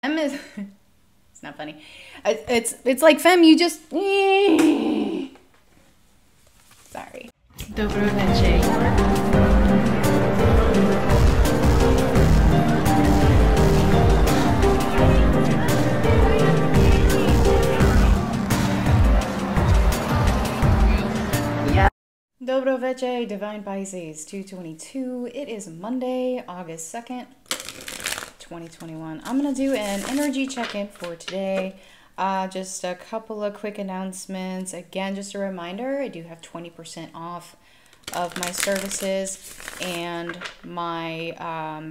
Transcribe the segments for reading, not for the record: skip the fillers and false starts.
Femme is it's not funny. It's like femme, you just sorry. Dobro večer. Dobro večer, Divine Pisces 222. It is Monday, August 2nd, 2021. I'm going to do an energy check-in for today. Just a couple of quick announcements. Again, just a reminder, I do have 20% off of my services and my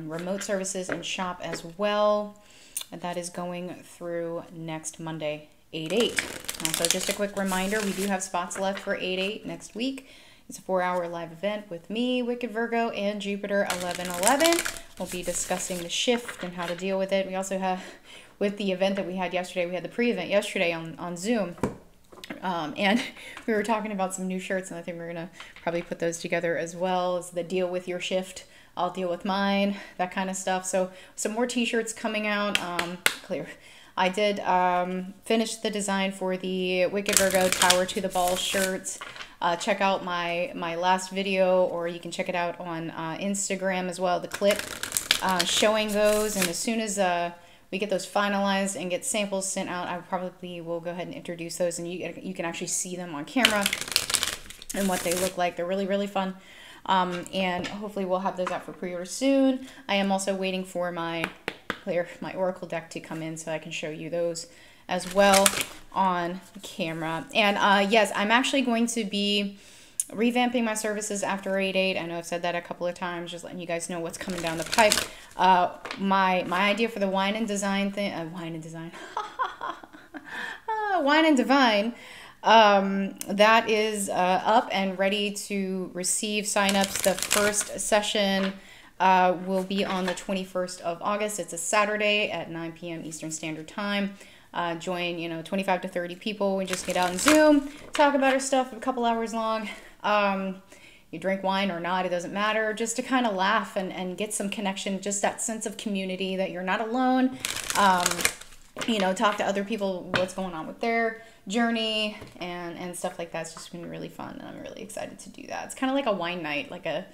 remote services and shop as well. And that is going through next Monday, 8/8. So just a quick reminder, we do have spots left for 8/8 next week. It's a 4-hour live event with me, Wicked Virgo, and Jupiter 1111. We'll be discussing the shift and how to deal with it. We also have, with the event that we had yesterday, we had the pre-event yesterday on Zoom. And we were talking about some new shirts, and I think we're going to probably put those together as well as the deal with your shift. I'll deal with mine, that kind of stuff. So some more t-shirts coming out. Clear. I did finish the design for the Wicked Virgo Tower to the Ball shirts. Check out my last video, or you can check it out on Instagram as well, the clip showing those. And as soon as we get those finalized and get samples sent out, I probably will go ahead and introduce those, and you can actually see them on camera and what they look like. They're really, really fun. And hopefully we'll have those out for pre-order soon. I am also waiting for my Oracle deck to come in so I can show you those as well on camera. And yes, I'm actually going to be revamping my services after 8/8. I know I've said that a couple of times, just letting you guys know what's coming down the pipe. My idea for the wine and design thing, wine and design, wine and divine, that is up and ready to receive signups. The first session will be on the 21st of August. It's a Saturday at 9 p.m. Eastern Standard Time. Join, 25 to 30 people. We just get out and Zoom, talk about our stuff a couple hours long. You drink wine or not, it doesn't matter. Just to kind of laugh and get some connection, just that sense of community that you're not alone. Talk to other people, what's going on with their journey and stuff like that. It's just been really fun, and I'm really excited to do that. It's kind of like a wine night, like a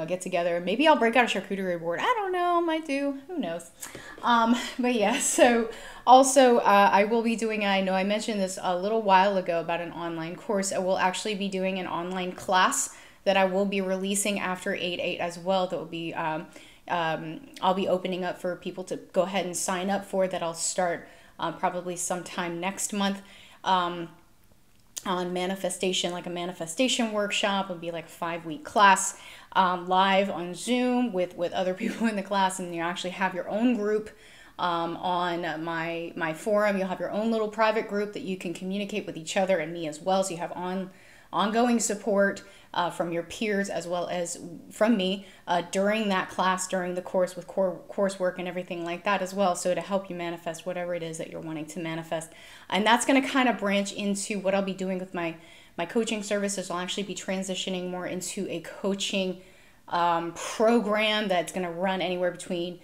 get together. Maybe I'll break out a charcuterie board. I don't know, might do, who knows. But yeah, so also I will be doing, I know I mentioned this a little while ago about an online course. I will actually be doing an online class that I will be releasing after 8/8 as well. That will be, I'll be opening up for people to go ahead and sign up for that. I'll start probably sometime next month. On manifestation, like a manifestation workshop. It'll be like a 5-week class live on Zoom with other people in the class, and you actually have your own group on my forum. You'll have your own little private group that you can communicate with each other and me as well, so you have ongoing support from your peers as well as from me during that class, during the course, with coursework and everything like that as well, so to help you manifest whatever it is that you're wanting to manifest. And that's going to kind of branch into what I'll be doing with my coaching services. I'll actually be transitioning more into a coaching program that's going to run anywhere between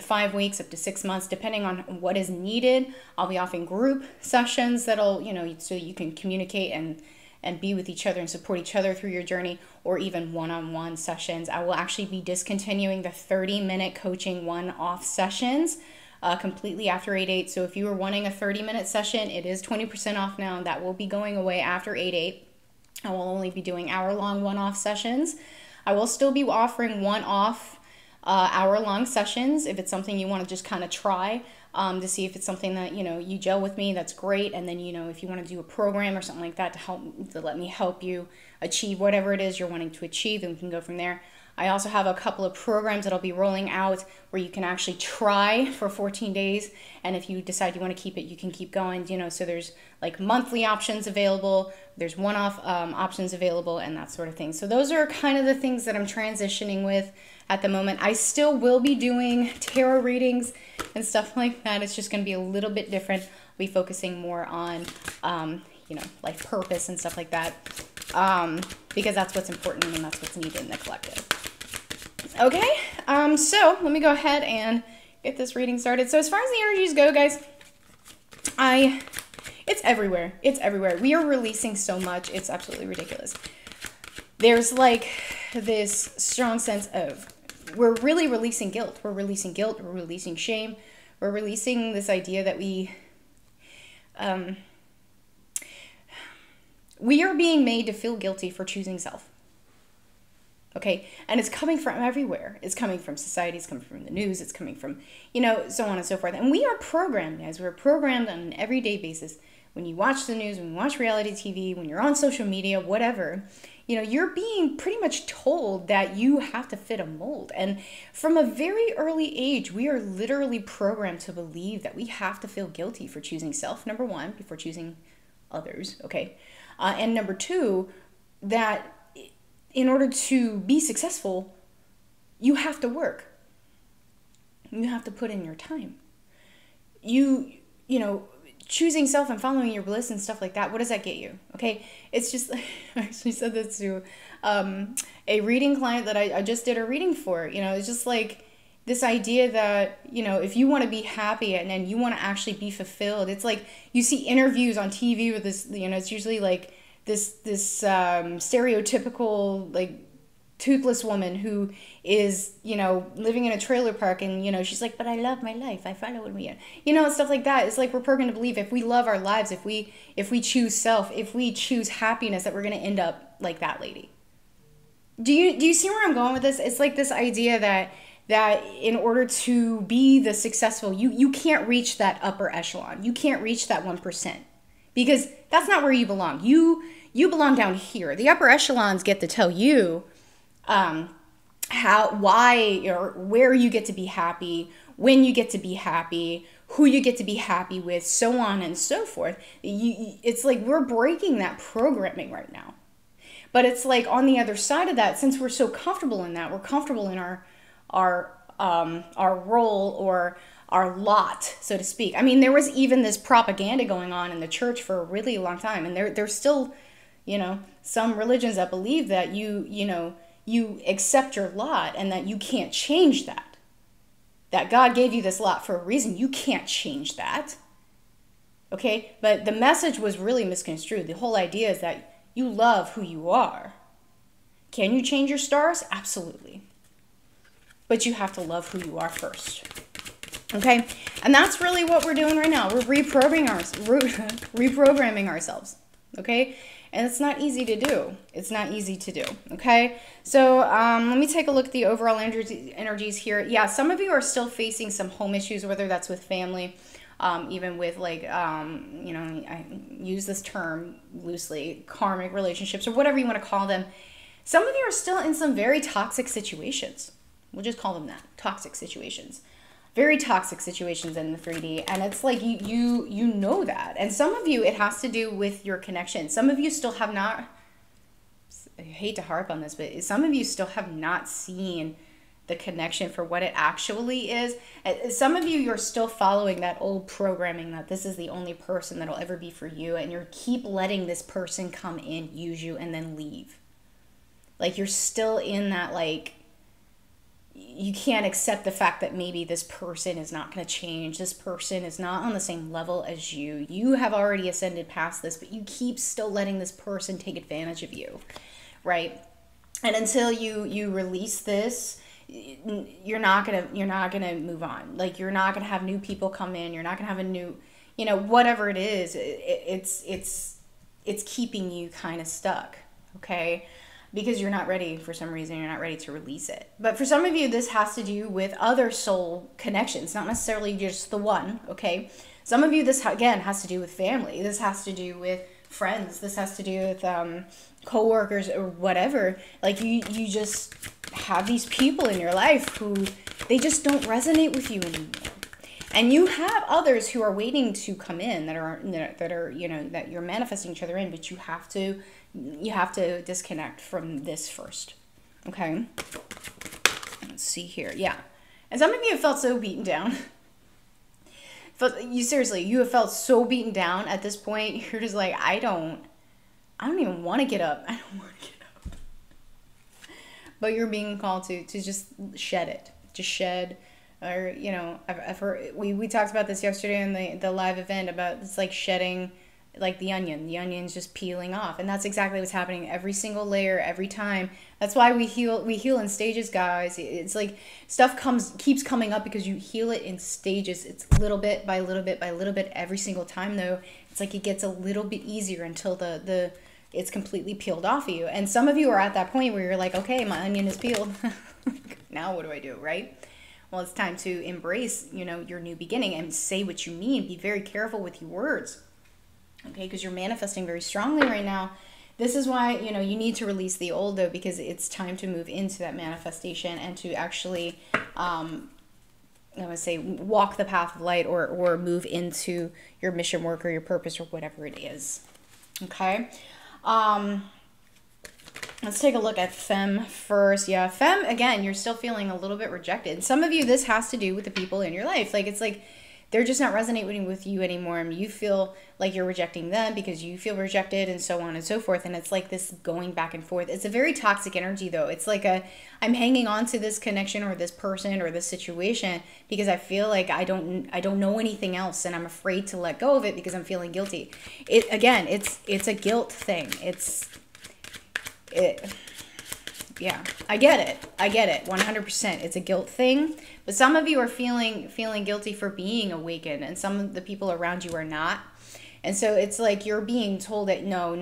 5 weeks up to 6 months, depending on what is needed. I'll be offering group sessions that'll so you can communicate and be with each other and support each other through your journey, or even one-on-one sessions. I will actually be discontinuing the 30-minute coaching one-off sessions completely after 8/8. So if you were wanting a 30-minute session, it is 20% off now. That will be going away after 8/8. I will only be doing hour-long one-off sessions. I will still be offering one-off hour-long sessions if it's something you want to just kind of try. To see if it's something that you gel with me, that's great. And then if you want to do a program or something like that to let me help you achieve whatever it is you're wanting to achieve, then we can go from there. I also have a couple of programs that I'll be rolling out where you can actually try for 14 days, and if you decide you want to keep it, you can keep going. So there's like monthly options available, there's one-off options available, and that sort of thing. So those are kind of the things that I'm transitioning with at the moment. I still will be doing tarot readings and stuff like that. It's just going to be a little bit different. I'll be focusing more on, life purpose and stuff like that, because that's what's important and that's what's needed in the collective. Okay, so let me go ahead and get this reading started. So as far as the energies go, guys, it's everywhere. It's everywhere. We are releasing so much. It's absolutely ridiculous. There's like this strong sense of, we're really releasing guilt. We're releasing guilt. We're releasing shame. We're releasing this idea that we are being made to feel guilty for choosing self. Okay, and it's coming from everywhere. It's coming from society, it's coming from the news, it's coming from, you know, so on and so forth. And we are programmed, guys. We're programmed on an everyday basis. When you watch the news, when you watch reality TV, when you're on social media, whatever, you know, you're being pretty much told that you have to fit a mold. And from a very early age, we are literally programmed to believe that we have to feel guilty for choosing self, number one, before choosing others, okay? And number two, that in order to be successful, you have to work. You have to put in your time. You know, choosing self and following your bliss and stuff like that, what does that get you? Okay, it's just, I actually said this to a reading client that I just did a reading for. You know, it's just like this idea that, you know, if you want to be happy and you want to actually be fulfilled, it's like you see interviews on TV with this, you know, it's usually like this stereotypical, like, toothless woman who is, you know, living in a trailer park, and, you know, she's like, but I love my life, I follow what we, you know, stuff like that. It's like we're programmed to believe if we love our lives, if we choose self, if we choose happiness, that we're going to end up like that lady. Do you see where I'm going with this? It's like this idea that in order to be the successful, you can't reach that upper echelon. You can't reach that 1%, because that's not where you belong. You belong down here. The upper echelons get to tell you how, why, or where you get to be happy, when you get to be happy, who you get to be happy with, so on and so forth. It's like we're breaking that programming right now. But it's like on the other side of that, since we're so comfortable in that, we're comfortable in our role or our lot, so to speak. I mean, there was even this propaganda going on in the church for a really long time, and there's still, you know, some religions that believe that you accept your lot and that you can't change that. That God gave you this lot for a reason. You can't change that. Okay? But the message was really misconstrued. The whole idea is that you love who you are. Can you change your stars? Absolutely. But you have to love who you are first. Okay? And that's really what we're doing right now. We're reprogramming ourselves. Okay? And it's not easy to do. It's not easy to do, okay? So let me take a look at the overall energies here. Yeah, some of you are still facing some home issues, whether that's with family, even with, like, you know, I use this term loosely, karmic relationships, or whatever you want to call them. Some of you are still in some very toxic situations. We'll just call them that, toxic situations. Very toxic situations in the 3D, and it's like you know that. And some of you, it has to do with your connection. Some of you still have not, I hate to harp on this, but some of you still have not seen the connection for what it actually is. Some of you, you're still following that old programming that this is the only person that'll ever be for you, and you keep letting this person come in, use you, and then leave. Like, you're still in that, like, you can't accept the fact that maybe this person is not going to change. This person is not on the same level as you. You have already ascended past this, but you keep still letting this person take advantage of you, right? And until you release this, you're not gonna move on. Like, you're not gonna have new people come in. You're not gonna have a new, you know, whatever it is. It's keeping you kind of stuck, okay? Because you're not ready for some reason. You're not ready to release it. But for some of you, this has to do with other soul connections, not necessarily just the one, okay? Some of you, this, again, has to do with family. This has to do with friends. This has to do with co-workers or whatever. Like, you just have these people in your life who, they just don't resonate with you anymore. And you have others who are waiting to come in that are you know, that you're manifesting each other in, but you have to disconnect from this first. Okay? Let's see here. Yeah. And some of you have felt so beaten down. Seriously, you have felt so beaten down at this point. You're just like, I don't even want to get up. I don't want to get up. But you're being called to just shed it. Just shed Or, you know, I've heard, we talked about this yesterday in the live event about it's like shedding like the onion's just peeling off, and that's exactly what's happening every single layer, every time. That's why we heal in stages, guys. It's like stuff keeps coming up because you heal it in stages. It's little bit by little bit by little bit every single time, though. It's like it gets a little bit easier until the it's completely peeled off of you. And some of you are at that point where you're like, okay, my onion is peeled. Now what do I do, right? Well, it's time to embrace, you know, your new beginning and say what you mean. Be very careful with your words. Okay, because you're manifesting very strongly right now. This is why, you know, you need to release the old, though, because it's time to move into that manifestation and to actually, I would say, walk the path of light, or move into your mission work or your purpose or whatever it is. Okay. Let's take a look at Femme first. Yeah, Femme, again, you're still feeling a little bit rejected. Some of you, this has to do with the people in your life. Like, it's like they're just not resonating with you anymore, and you feel like you're rejecting them because you feel rejected, and so on and so forth. And it's like this going back and forth. It's a very toxic energy, though. It's like I'm hanging on to this connection or this person or this situation because I feel like I don't know anything else, and I'm afraid to let go of it because I'm feeling guilty. Again, it's a guilt thing. Yeah, I get it 100%. It's a guilt thing, but some of you are feeling guilty for being awakened, and some of the people around you are not. And so it's like you're being told that no,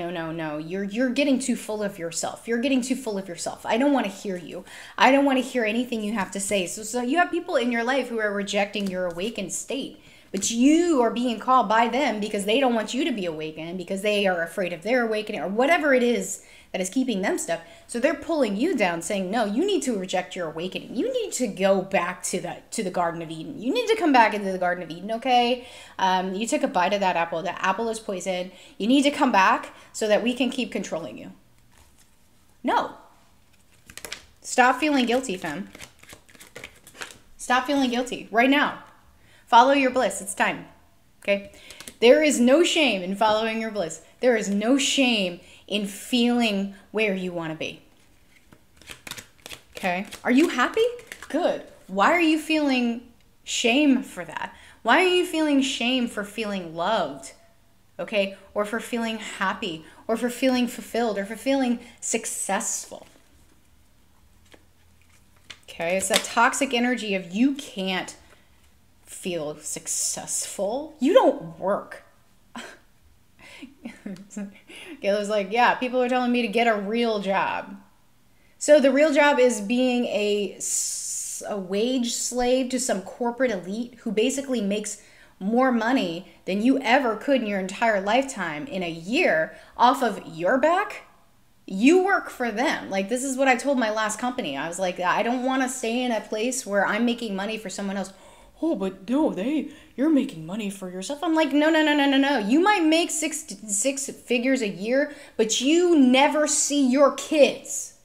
you're getting too full of yourself. You're getting too full of yourself. I don't want to hear you. I don't want to hear anything you have to say. So you have people in your life who are rejecting your awakened state, but you are being called by them because they don't want you to be awakened, because they are afraid of their awakening or whatever it is that is keeping them stuck. So they're pulling you down, saying, no, you need to reject your awakening. You need to go back to the Garden of Eden. You need to come back into the Garden of Eden, okay? You took a bite of that apple. That apple is poison. You need to come back so that we can keep controlling you. No. Stop feeling guilty, femme. Stop feeling guilty right now. Follow your bliss. It's time, okay? There is no shame in following your bliss. There is no shame in feeling where you want to be. Okay? Are you happy? Good. Why are you feeling shame for that? Why are you feeling shame for feeling loved? Okay? Or for feeling happy, or for feeling fulfilled, or for feeling successful. Okay? It's that toxic energy of you can't feel successful. You don't work. Gaylor's like, yeah, people are telling me to get a real job. So the real job is being a wage slave to some corporate elite who basically makes more money than you ever could in your entire lifetime in a year off of your back. You work for them. Like, this is what I told my last company. I was like, I don't want to stay in a place where I'm making money for someone else. Oh, but no, you're making money for yourself. I'm like, no. You might make six figures a year, but you never see your kids.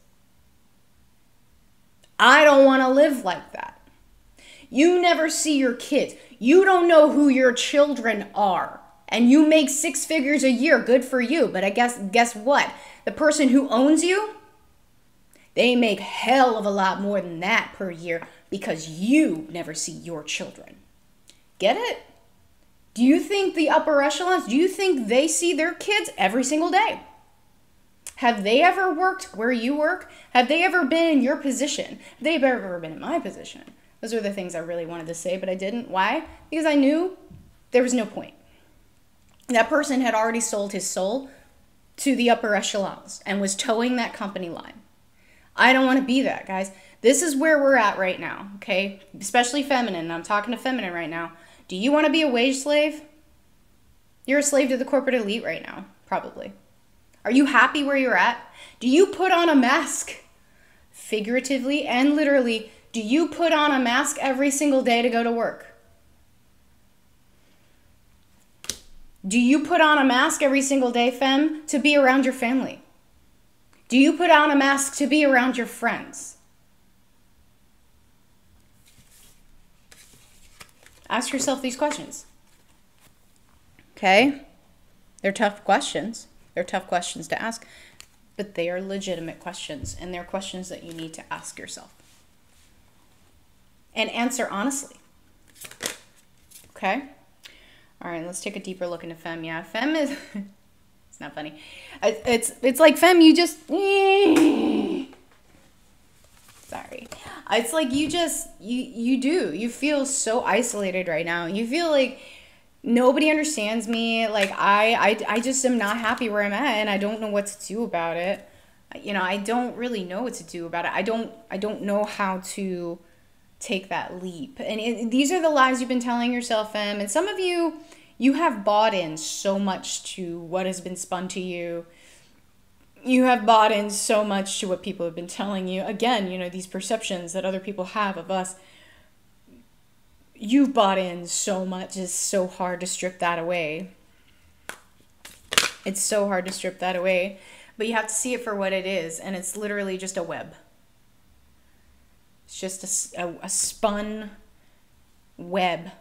I don't want to live like that. You never see your kids. You don't know who your children are. And you make 6 figures a year. Good for you. But I guess what? The person who owns you, they make hell of a lot more than that per year, because you never see your children. Get it? Do you think the upper echelons, do you think they see their kids every single day? Have they ever worked where you work? Have they ever been in your position? Have they ever been in my position? Those are the things I really wanted to say, but I didn't. Why? Because I knew there was no point. That person had already sold his soul to the upper echelons and was towing that company line. I don't want to be that, guys. This is where we're at right now, okay? Especially feminine. I'm talking to feminine right now. Do you want to be a wage slave? You're a slave to the corporate elite right now, probably. Are you happy where you're at? Do you put on a mask? Figuratively and literally, do you put on a mask every single day to go to work? Do you put on a mask every single day, femme, to be around your family? Do you put on a mask to be around your friends? Ask yourself these questions. Okay? They're tough questions. They're tough questions to ask, but they are legitimate questions, and they're questions that you need to ask yourself. and answer honestly. Okay? All right, let's take a deeper look into Femme. Yeah, Femme is... it's not funny. It's like Femme, you just... Sorry. It's like you feel so isolated right now. You feel like nobody understands me. Like I just am not happy where I'm at, and I don't know what to do about it. You know, I don't really know what to do about it. I don't know how to take that leap. And these are the lies you've been telling yourself, Femme. And some of you have bought in so much to what has been spun to you. You have bought in so much to what people have been telling you. Again, you know, these perceptions that other people have of us. You've bought in so much. It's so hard to strip that away. It's so hard to strip that away. But you have to see it for what it is. And it's literally just a web. It's just a spun web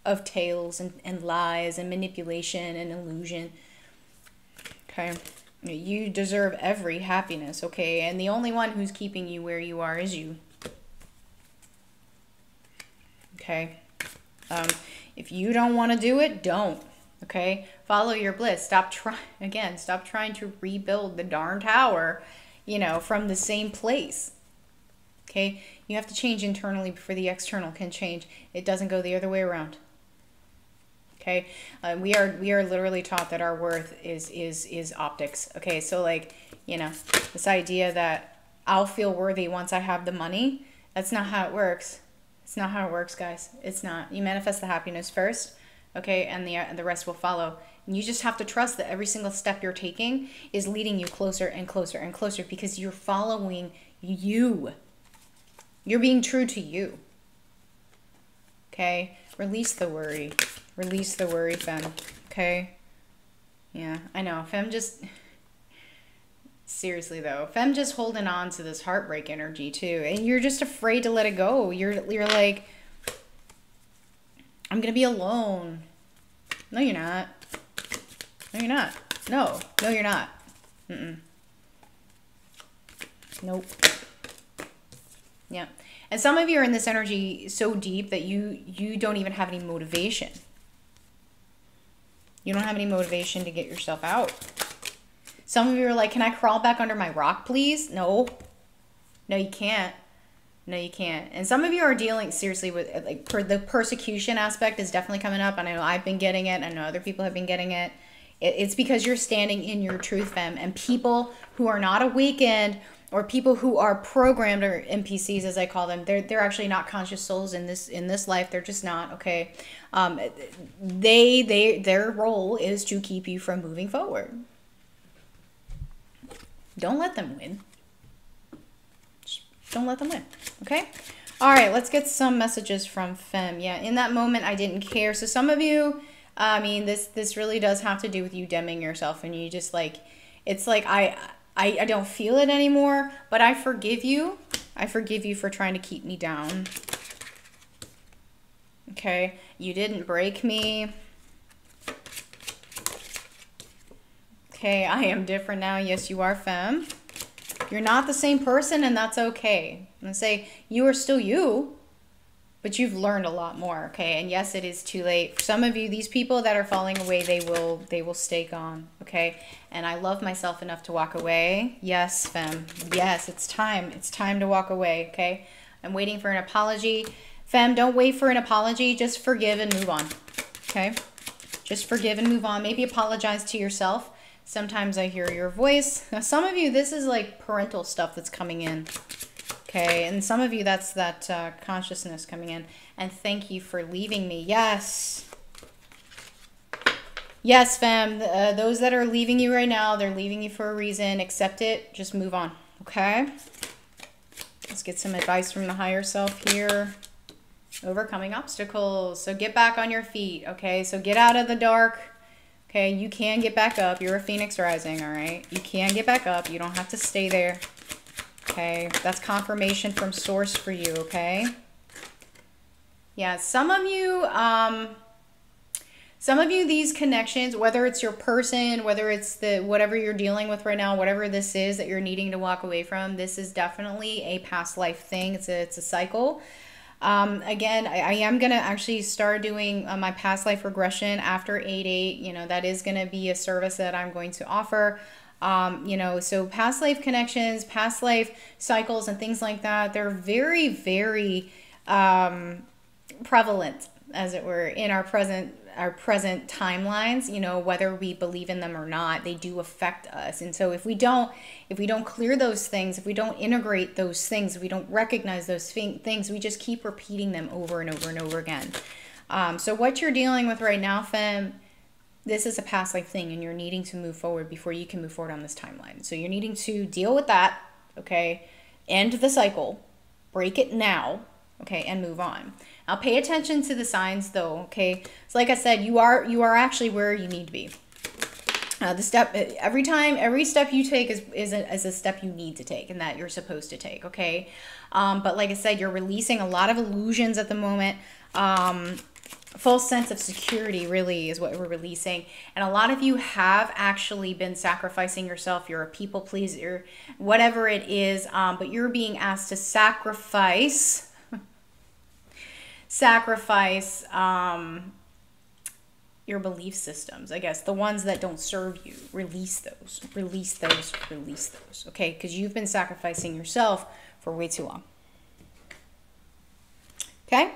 of tales and lies and manipulation and illusion. Okay. You deserve every happiness, okay? And the only one who's keeping you where you are is you. Okay? If you don't want to do it, don't. Okay? Follow your bliss. Stop trying to rebuild the darn tower, you know, from the same place. Okay? You have to change internally before the external can change. It doesn't go the other way around. Okay, we are literally taught that our worth is optics. Okay, so like, you know, this idea that I'll feel worthy once I have the money, that's not how it works. It's not how it works, guys. It's not. You manifest the happiness first, okay, and the rest will follow. And you just have to trust that every single step you're taking is leading you closer and closer and closer, because you're following you. You're being true to you. Okay, release the worry. Release the worry, Femme. Okay? Yeah, I know. Femme just... Seriously, though. Femme just holding on to this heartbreak energy, too. And you're just afraid to let it go. You're like, I'm going to be alone. No, you're not. No, you're not. No. No, you're not. Mm-mm. Nope. Yeah. And some of you are in this energy so deep that you don't even have any motivation. You don't have any motivation to get yourself out. Some of you are like, can I crawl back under my rock, please? No. No, you can't. No, you can't. And some of you are dealing seriously with, like, the persecution aspect is definitely coming up. And I know I've been getting it. I know other people have been getting it. It's because you're standing in your truth, Femme. And people who are not awakened, or people who are programmed, or NPCs as I call them, they're actually not conscious souls in this life. They're just not, okay? Their role is to keep you from moving forward. Don't let them win. Just don't let them win, okay? All right, let's get some messages from Femme. Yeah, in that moment, I didn't care. So some of you, I mean, this really does have to do with you dimming yourself, and you just like, it's like, I don't feel it anymore, but I forgive you. I forgive you for trying to keep me down. Okay, you didn't break me. Okay, I am different now. Yes, you are, Femme. You're not the same person, and that's okay. I'm gonna say you are still you, but you've learned a lot more, okay? And yes, it is too late. For some of you, these people that are falling away, they will stay gone, okay? And I love myself enough to walk away. Yes, Femme. Yes, it's time. It's time to walk away, okay? I'm waiting for an apology. Femme, don't wait for an apology. Just forgive and move on, okay? Just forgive and move on. Maybe apologize to yourself. Sometimes I hear your voice. Now, some of you, this is like parental stuff that's coming in. Okay, and some of you, that's that consciousness coming in. And thank you for leaving me. Yes. Yes, Femme. Those that are leaving you right now, they're leaving you for a reason. Accept it. Just move on. Okay? Let's get some advice from the higher self here. Overcoming obstacles. So get back on your feet. Okay, so get out of the dark. Okay, you can get back up. You're a phoenix rising, all right? You can get back up. You don't have to stay there. Okay, that's confirmation from source for you, okay? Yeah, some of you, these connections, whether it's your person, whether it's whatever you're dealing with right now, whatever this is that you're needing to walk away from, this is definitely a past life thing. It's a cycle. Again, I am going to actually start doing my past life regression after 8/8. You know, that is going to be a service that I'm going to offer. You know, so past life connections, past life cycles and things like that, they're very, very prevalent, as it were, in our present timelines. You know, whether we believe in them or not, they do affect us. And so if we don't clear those things, if we don't integrate those things, if we don't recognize those things, we just keep repeating them over and over and over again. So what you're dealing with right now, fam, this is a past life thing, and you're needing to move forward before you can move forward on this timeline. So you're needing to deal with that, okay? End the cycle, break it now, okay, and move on. Now pay attention to the signs though, okay? So like I said, you are actually where you need to be. Every step you take is a step you need to take and that you're supposed to take, okay? But like I said, you're releasing a lot of illusions at the moment. False sense of security really is what we're releasing. And a lot of you have actually been sacrificing yourself. You're a people pleaser, whatever it is, but you're being asked to sacrifice your belief systems, I guess, the ones that don't serve you. Release those, okay? Because you've been sacrificing yourself for way too long. Okay?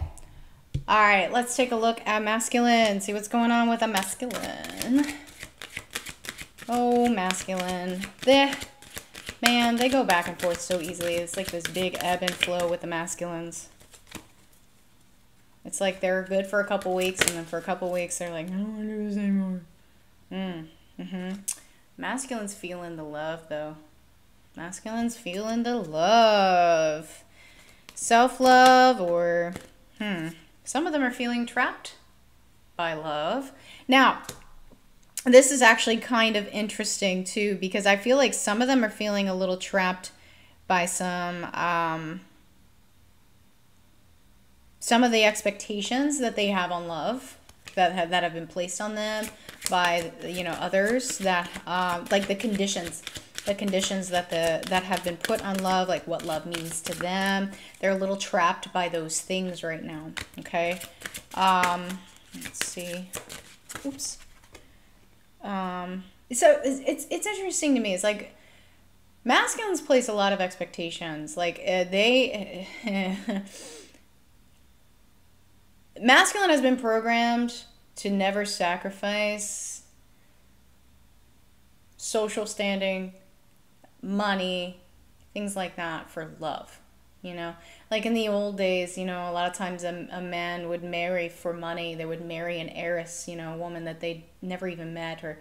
All right, let's take a look at masculine. See what's going on with a masculine. Oh, masculine. Man, they go back and forth so easily. It's like this big ebb and flow with the masculines. It's like they're good for a couple weeks, and then for a couple weeks, they're like, I don't want to do this anymore. Masculine's feeling the love, though. Masculine's feeling the love. Self-love, or, some of them are feeling trapped by love. Now, this is actually kind of interesting, too, because I feel like some of them are feeling a little trapped by some of the expectations that they have on love that have been placed on them by, you know, others, that like the conditions that have been put on love, like what love means to them. They're a little trapped by those things right now. Okay. Let's see. Oops. So it's interesting to me. It's like masculines place a lot of expectations. Like masculine has been programmed to never sacrifice social standing, money, things like that for love. You know, like in the old days, you know, a lot of times a man would marry for money. They would marry an heiress, you know, a woman that they never even met or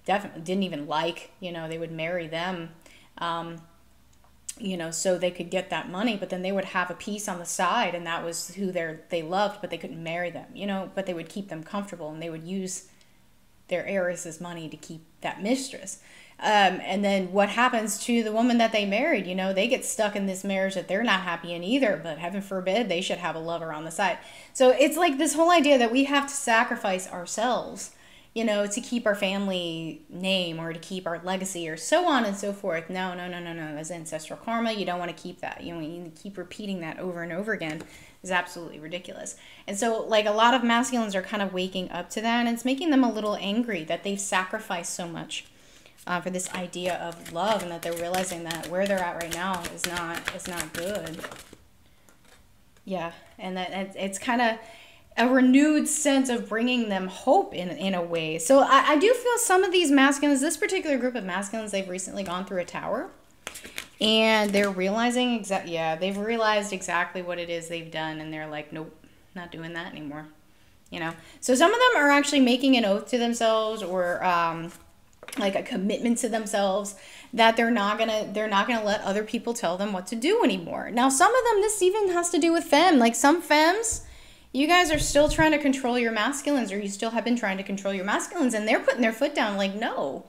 definitely didn't even like. You know, they would marry them, you know, so they could get that money, but then they would have a piece on the side, and that was who they loved, but they couldn't marry them, you know, but they would keep them comfortable, and they would use their heiress's money to keep that mistress. And then what happens to the woman that they married? You know, they get stuck in this marriage that they're not happy in either, but heaven forbid they should have a lover on the side. So it's like this whole idea that we have to sacrifice ourselves, you know, to keep our family name or to keep our legacy or so on and so forth. No. That's ancestral karma. You don't want to keep that. You know, you need to keep repeating that over and over again is absolutely ridiculous. And so, like, a lot of masculines are kind of waking up to that, and it's making them a little angry that they've sacrificed so much for this idea of love, and that they're realizing that where they're at right now is not good. Yeah, and that it's kind of a renewed sense of bringing them hope in a way. So I do feel some of these masculines, this particular group of masculines, they've recently gone through a tower, and they're realizing they've realized exactly what it is they've done, and they're like, nope, not doing that anymore. You know, so some of them are actually making an oath to themselves, or like a commitment to themselves, that they're not gonna let other people tell them what to do anymore. Now, some of them, this even has to do with femme. Like some femmes, you guys are still trying to control your masculines, or you still have been trying to control your masculines, and they're putting their foot down like, no,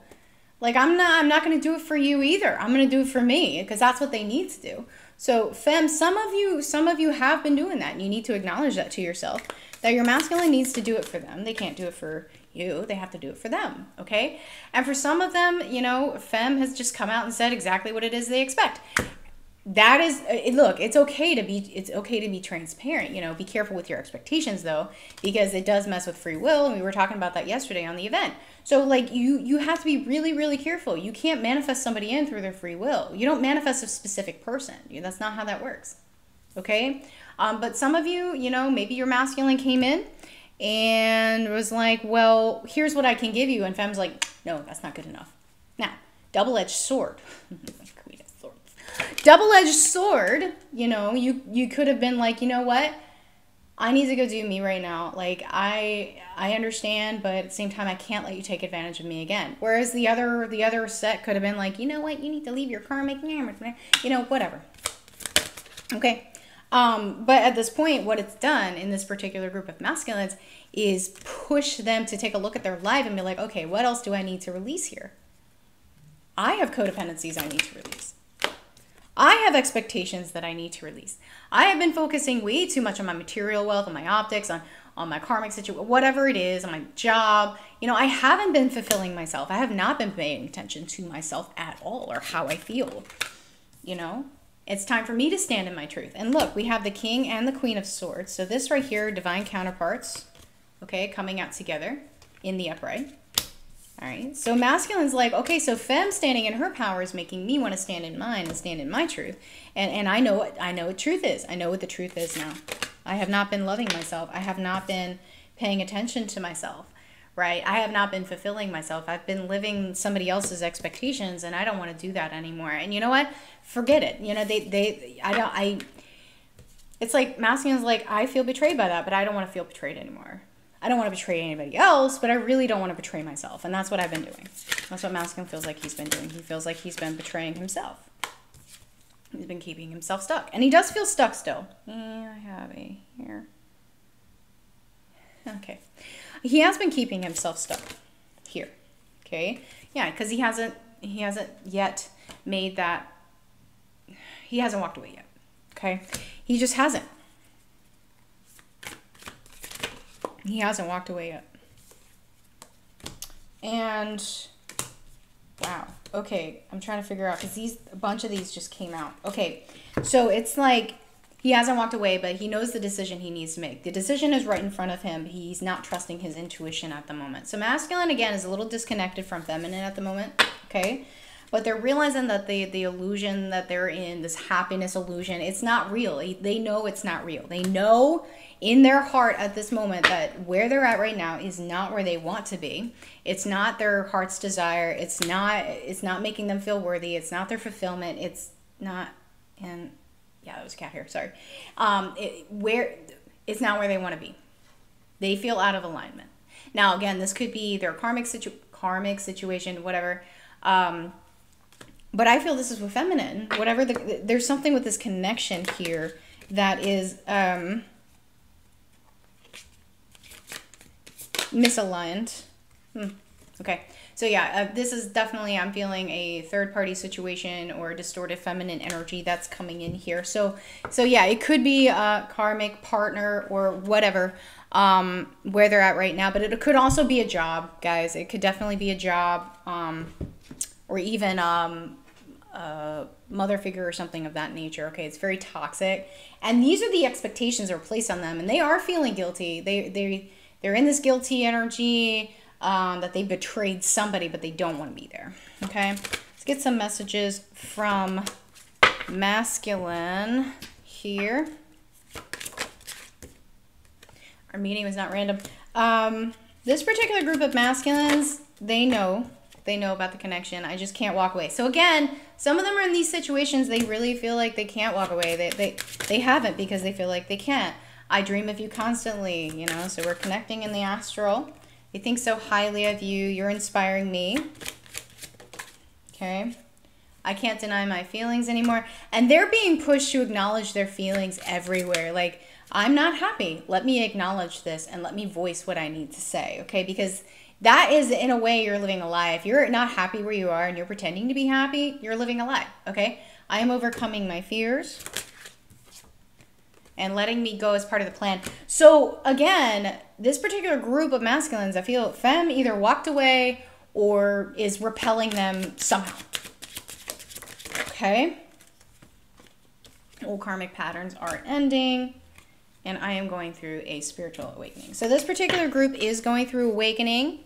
like I'm not going to do it for you either. I'm going to do it for me, because that's what they need to do. So femme, some of you have been doing that, and you need to acknowledge that to yourself, that your masculine needs to do it for them. They can't do it for you. They have to do it for them. Okay. And for some of them, you know, femme has just come out and said exactly what it is they expect. that is, look, it's okay to be transparent, you know. Be careful with your expectations though, because it does mess with free will, and we were talking about that yesterday on the event. So like you have to be really, really careful. You can't manifest somebody in through their free will. You don't manifest a specific person. That's not how that works. Okay? But some of you, you know, maybe your masculine came in and was like, well, here's what I can give you. And Fem's like, no, that's not good enough. Now, double-edged sword. Queen of Swords. Double-edged sword, you know, you could have been like, you know what? I need to go do me right now. Like, I understand, but at the same time, I can't let you take advantage of me again. Whereas the other set could have been like, you know what? You need to leave your karmic, you know, whatever. Okay. But at this point, what it's done in this particular group of masculines is push them to take a look at their life and be like, okay, what else do I need to release here? I have codependencies I need to release. I have expectations that I need to release. I have been focusing way too much on my material wealth, on my optics, on my karmic situation, whatever it is, on my job. You know, I haven't been fulfilling myself. I have not been paying attention to myself at all, or how I feel. You know, it's time for me to stand in my truth. And look, we have the King and the Queen of Swords. So this right here, divine counterparts, okay, coming out together in the upright. All right, so masculine's like, okay, so Femme standing in her power is making me want to stand in mine and stand in my truth. And I know what truth is. I know what the truth is now. I have not been loving myself. I have not been paying attention to myself, right? I have not been fulfilling myself. I've been living somebody else's expectations, and I don't want to do that anymore. And you know what? Forget it. You know, it's like masculine's like, I feel betrayed by that, but I don't want to feel betrayed anymore. I don't want to betray anybody else, but I really don't want to betray myself. And that's what I've been doing. That's what masculine feels like he's been doing. He feels like he's been betraying himself. He's been keeping himself stuck. And he does feel stuck still. Yeah, I have a here. Okay. He has been keeping himself stuck here. Okay. Yeah, because he hasn't yet made that, he hasn't walked away yet. Okay. He just hasn't. He hasn't walked away yet. And, wow. Okay, I'm trying to figure out, because a bunch of these just came out. Okay, so it's like he hasn't walked away, but he knows the decision he needs to make. The decision is right in front of him. He's not trusting his intuition at the moment. So masculine, again, is a little disconnected from feminine at the moment, okay? But they're realizing that the illusion that they're in, this happiness illusion, it's not real. They know it's not real. They know in their heart at this moment that where they're at right now is not where they want to be. It's not their heart's desire. It's not making them feel worthy. It's not their fulfillment. It's not, and yeah, that was a cat here, sorry. It's not where they want to be. They feel out of alignment. Now, again, this could be their karmic situation, whatever. But I feel this is with feminine. Whatever, there's something with this connection here that is misaligned. Okay. So yeah, this is definitely, I'm feeling a third-party situation or distorted feminine energy that's coming in here. So yeah, it could be a karmic partner or whatever, where they're at right now. But it could also be a job, guys. It could definitely be a job, or even a mother figure or something of that nature. Okay, it's very toxic. And these are the expectations that are placed on them. And they are feeling guilty. They're in this guilty energy, that they betrayed somebody, but they don't want to be there. Okay, let's get some messages from masculine here. Our meeting was not random. This particular group of masculines, they know about the connection. I just can't walk away. So again, some of them are in these situations, they really feel like they can't walk away. They haven't, because they feel like they can't. I dream of you constantly, you know, so we're connecting in the astral. They think so highly of you. You're inspiring me. Okay. I can't deny my feelings anymore. And they're being pushed to acknowledge their feelings everywhere. Like, I'm not happy. Let me acknowledge this and let me voice what I need to say. Okay. Because that is, in a way, you're living a lie. If you're not happy where you are and you're pretending to be happy, you're living a lie. Okay. I am overcoming my fears and letting me go as part of the plan. So again, this particular group of masculines, I feel femme either walked away or is repelling them somehow. Okay. Old karmic patterns are ending, and I am going through a spiritual awakening. So this particular group is going through awakening.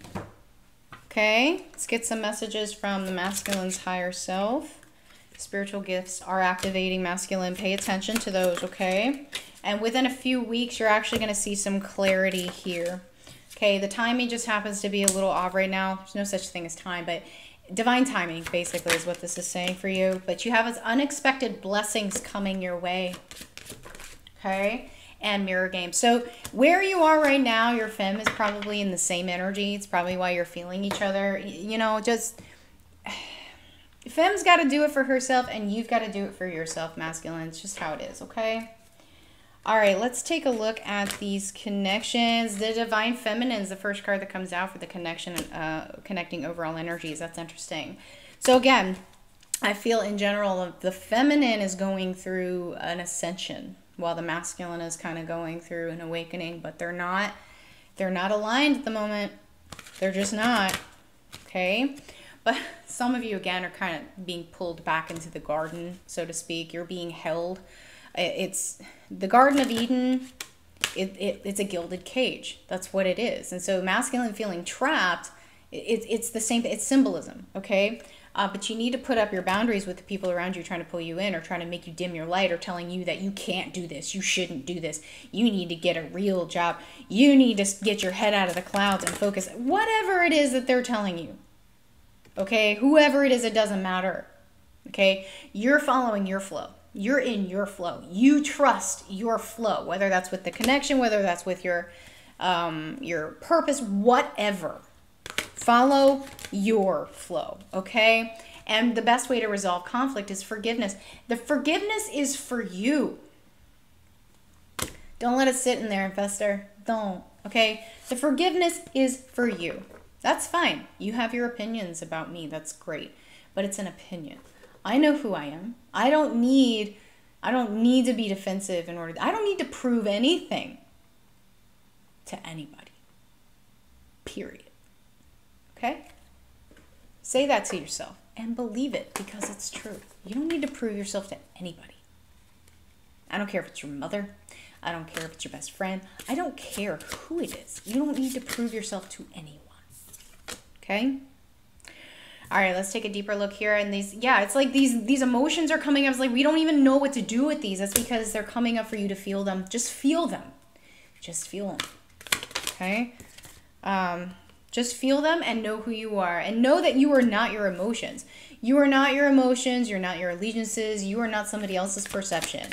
Okay, let's get some messages from the masculine's higher self. Spiritual gifts are activating, masculine. Pay attention to those, okay? And within a few weeks, you're actually going to see some clarity here. Okay, the timing just happens to be a little off right now. There's no such thing as time, but divine timing basically is what this is saying for you. But you have unexpected blessings coming your way. Okay, and mirror game. So where you are right now, your femme is probably in the same energy. It's probably why you're feeling each other. You know, just femme's got to do it for herself, and you've got to do it for yourself, masculine. It's just how it is, okay? All right, let's take a look at these connections. The Divine Feminine is the first card that comes out for the connection, connecting overall energies. That's interesting. So again, I feel in general the feminine is going through an ascension while the masculine is kind of going through an awakening, but they're not aligned at the moment. They're just not, okay? But some of you, again, are kind of being pulled back into the garden, so to speak. You're being held. It's the Garden of Eden. It's a gilded cage. That's what it is. And so masculine feeling trapped, it's the same. It's symbolism, okay? But you need to put up your boundaries with the people around you trying to pull you in or trying to make you dim your light or telling you that you can't do this. You shouldn't do this. You need to get a real job. You need to get your head out of the clouds and focus. Whatever it is that they're telling you, okay? Whoever it is, it doesn't matter, okay? You're following your flow. You're in your flow. You trust your flow, whether that's with the connection, whether that's with your purpose, whatever. Follow your flow, okay? And the best way to resolve conflict is forgiveness. The forgiveness is for you. Don't let it sit in there and fester. Don't, okay? The forgiveness is for you. That's fine. You have your opinions about me. That's great. But it's an opinion. I know who I am. I don't need to be defensive I don't need to prove anything to anybody. Period. Okay? Say that to yourself and believe it because it's true. You don't need to prove yourself to anybody. I don't care if it's your mother. I don't care if it's your best friend. I don't care who it is. You don't need to prove yourself to anyone. Okay? All right, let's take a deeper look here. And it's like these emotions are coming up. It's like we don't even know what to do with these. That's because they're coming up for you to feel them. Just feel them. Just feel them. Okay? Just feel them and know who you are. And know that you are not your emotions. You are not your emotions. You're not your allegiances. You are not somebody else's perception.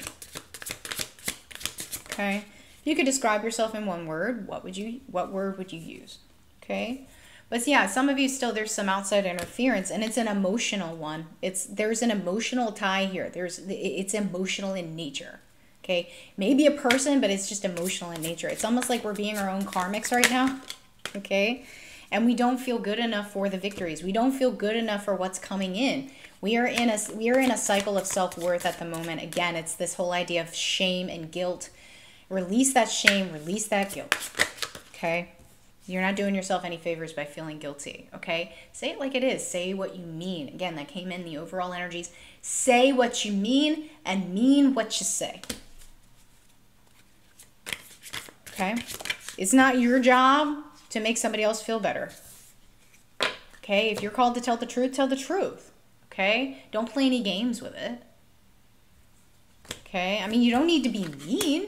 Okay? If you could describe yourself in one word, what word would you use? Okay? But yeah, some of you still, there's some outside interference, and it's an emotional one. There's an emotional tie here. It's emotional in nature. Okay? Maybe a person, but it's just emotional in nature. It's almost like we're being our own karmics right now. Okay? And we don't feel good enough for the victories. We don't feel good enough for what's coming in. We are in a cycle of self-worth at the moment. Again, it's this whole idea of shame and guilt. Release that shame, release that guilt. Okay? You're not doing yourself any favors by feeling guilty, okay? Say it like it is. Say what you mean. Again, that came in the overall energies. Say what you mean and mean what you say. Okay? It's not your job to make somebody else feel better. Okay? If you're called to tell the truth, tell the truth. Okay? Don't play any games with it. Okay? I mean, you don't need to be mean.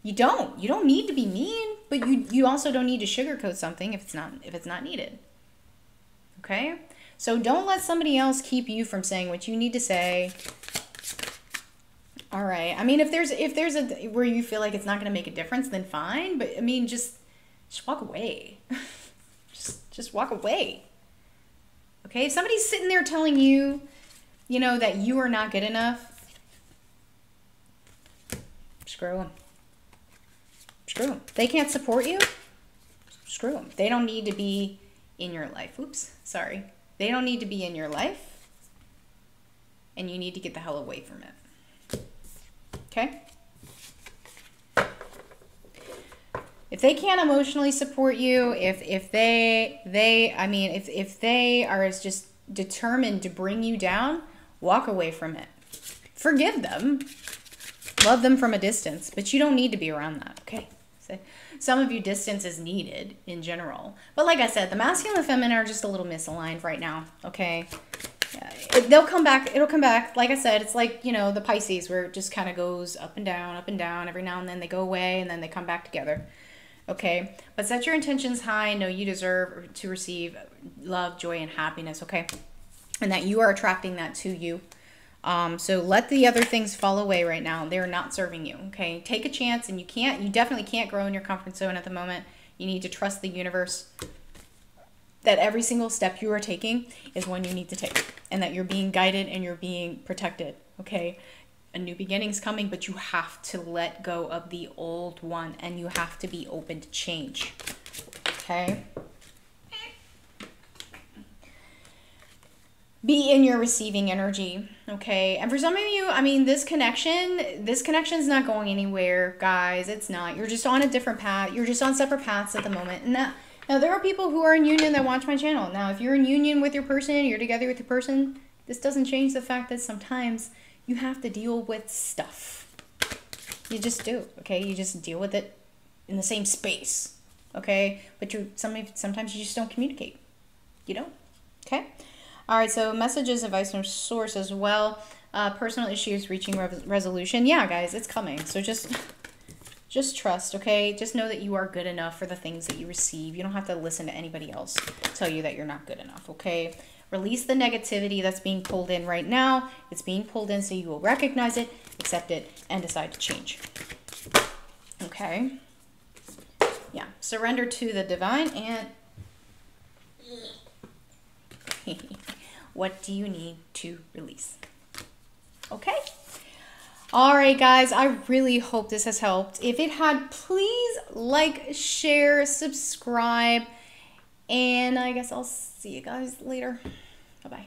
You don't need to be mean, but you also don't need to sugarcoat something if it's not needed. Okay? So don't let somebody else keep you from saying what you need to say. All right. I mean, if there's a where you feel like it's not going to make a difference, then fine, but I mean just walk away. just walk away. Okay? If somebody's sitting there telling you, that you are not good enough, screw them. Screw them. They can't support you. Screw them. They don't need to be in your life. Oops, sorry. They don't need to be in your life. And you need to get the hell away from it. Okay? If they can't emotionally support you, if they are just determined to bring you down, walk away from it. Forgive them. Love them from a distance, but you don't need to be around that, okay? So some of you, distance is needed in general. But like I said, the masculine and the feminine are just a little misaligned right now, okay? They'll come back. It'll come back. Like I said, it's like, you know, the Pisces, where it just kind of goes up and down, up and down. Every now and then they go away and then they come back together. Okay? But set your intentions high. Know you deserve to receive love, joy, and happiness, okay? And that you are attracting that to you. So let the other things fall away right now. They're not serving you, okay? Take a chance, and you definitely can't grow in your comfort zone at the moment. You need to trust the universe that every single step you are taking is one you need to take, and that you're being guided and you're being protected, okay? A new beginning's coming, but you have to let go of the old one, and you have to be open to change, okay? Be in your receiving energy, okay? And for some of you, I mean, this connection's not going anywhere, guys. It's not. You're just on a different path. You're just on separate paths at the moment. And now, there are people who are in union that watch my channel. Now, if you're in union with your person, you're together with your person, this doesn't change the fact that sometimes you have to deal with stuff. You just do, okay? You just deal with it in the same space, okay? But sometimes you just don't communicate. You don't, okay? All right, so messages, advice from source as well. Personal issues reaching resolution. Yeah, guys, it's coming. So just trust, okay? Just know that you are good enough for the things that you receive. You don't have to listen to anybody else tell you that you're not good enough, okay? Release the negativity that's being pulled in right now. It's being pulled in, so you will recognize it, accept it, and decide to change. Okay? Yeah, surrender to the divine and... What do you need to release? Okay? All right, guys, I really hope this has helped. If it had, please like, share, subscribe, and I guess I'll see you guys later. Bye-bye.